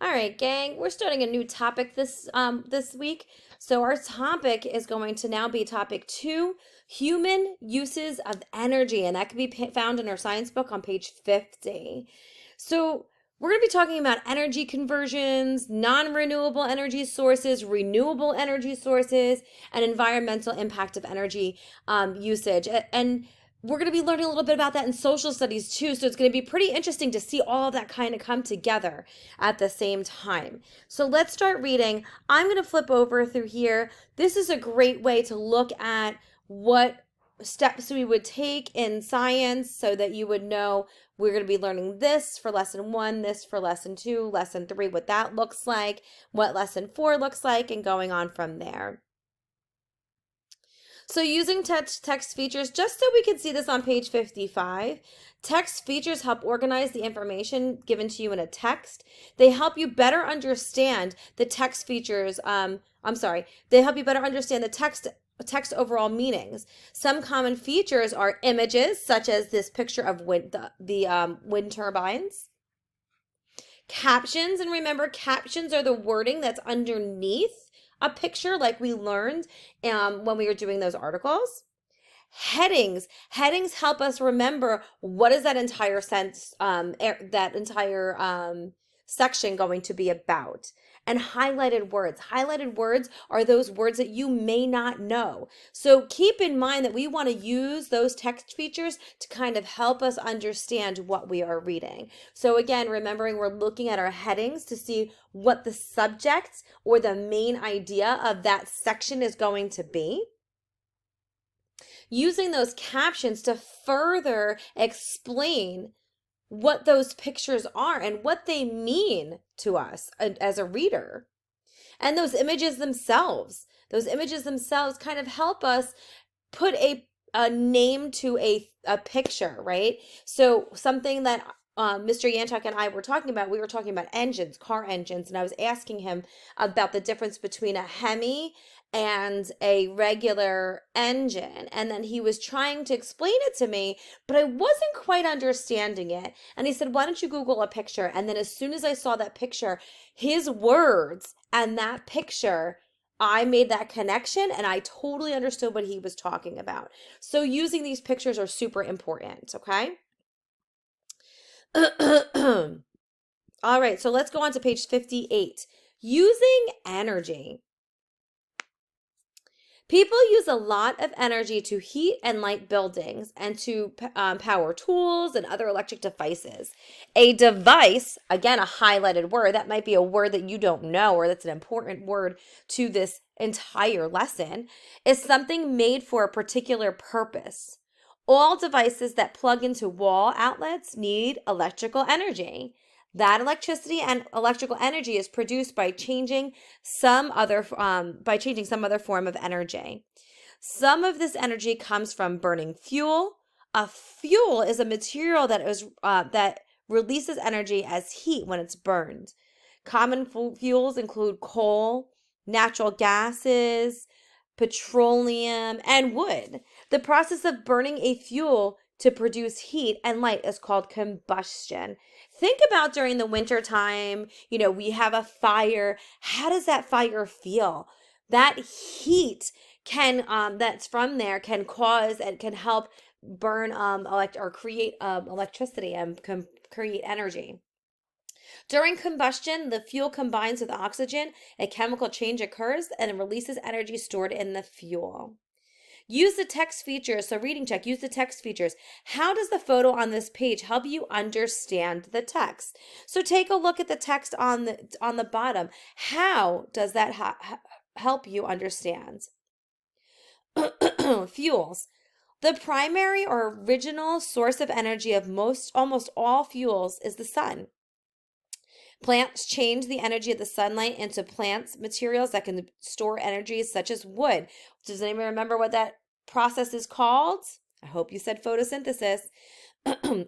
All right, gang, we're starting a new topic this week. So our topic is going to now be topic 2, human uses of energy, and that can be found in our science book on page 50. So we're going to be talking about energy conversions, non-renewable energy sources, renewable energy sources, and environmental impact of energy usage. And we're going to be learning a little bit about that in social studies too. So it's going to be pretty interesting to see all of that kind of come together at the same time. So let's start reading. I'm going to flip over through here. This is a great way to look at what steps we would take in science so that you would know we're going to be learning this for lesson 1, this for lesson 2, lesson 3, what that looks like, what lesson 4 looks like, and going on from there. So using text features, just so we can see this on page 55, text features help organize the information given to you in a text. They help you better understand the text features. They help you better understand the text overall meanings. Some common features are images, such as this picture of wind turbines. Captions, and remember, captions are the wording that's underneath a picture, like we learned when we were doing those articles. Headings help us remember what is that entire section going to be about. And highlighted words are those words that you may not know. So keep in mind that we want to use those text features to kind of help us understand what we are reading. So again, remembering we're looking at our headings to see what the subject or the main idea of that section is going to be. Using those captions to further explain what those pictures are and what they mean to us as a reader. And those images themselves kind of help us put a name to a picture, right? So something that Mr. Yanchuk and I were talking about, we were talking about engines, car engines, and I was asking him about the difference between a Hemi and a regular engine. And then he was trying to explain it to me, but I wasn't quite understanding it. And he said, why don't you Google a picture? And then as soon as I saw that picture, his words and that picture, I made that connection and I totally understood what he was talking about. So using these pictures are super important, okay? All right, so let's go on to page 58. Using energy. People use a lot of energy to heat and light buildings and to power tools and other electric devices. A device, again, a highlighted word, that might be a word that you don't know or that's an important word to this entire lesson, is something made for a particular purpose. All devices that plug into wall outlets need electrical energy. That electricity and electrical energy is produced by changing some other form of energy. Some of this energy comes from burning fuel. A fuel is a material that releases energy as heat when it's burned. Common fuels include coal, natural gases, petroleum, and wood. The process of burning a fuel to produce heat and light is called combustion. Think about during the winter time, we have a fire. How does that fire feel? That heat that's from there can cause and can help burn or create electricity and create energy. During combustion, the fuel combines with oxygen, a chemical change occurs, and it releases energy stored in the fuel. Use the text features. So reading check, use the text features. How does the photo on this page help you understand the text? So take a look at the text on the bottom. How does that help you understand? Fuels. The primary or original source of energy of almost all fuels is the sun. Plants change the energy of the sunlight into plants materials that can store energy, such as wood. Does anyone remember what that process is called? I hope you said photosynthesis.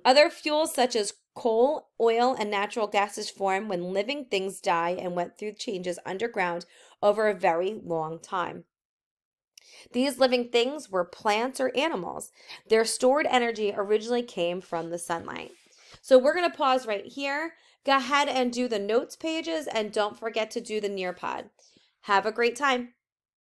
Other fuels such as coal, oil, and natural gases form when living things die and went through changes underground over a very long time. These living things were plants or animals. Their stored energy originally came from the sunlight. So we're going to pause right here go ahead and do the notes pages and don't forget to do the Nearpod. Have a great time.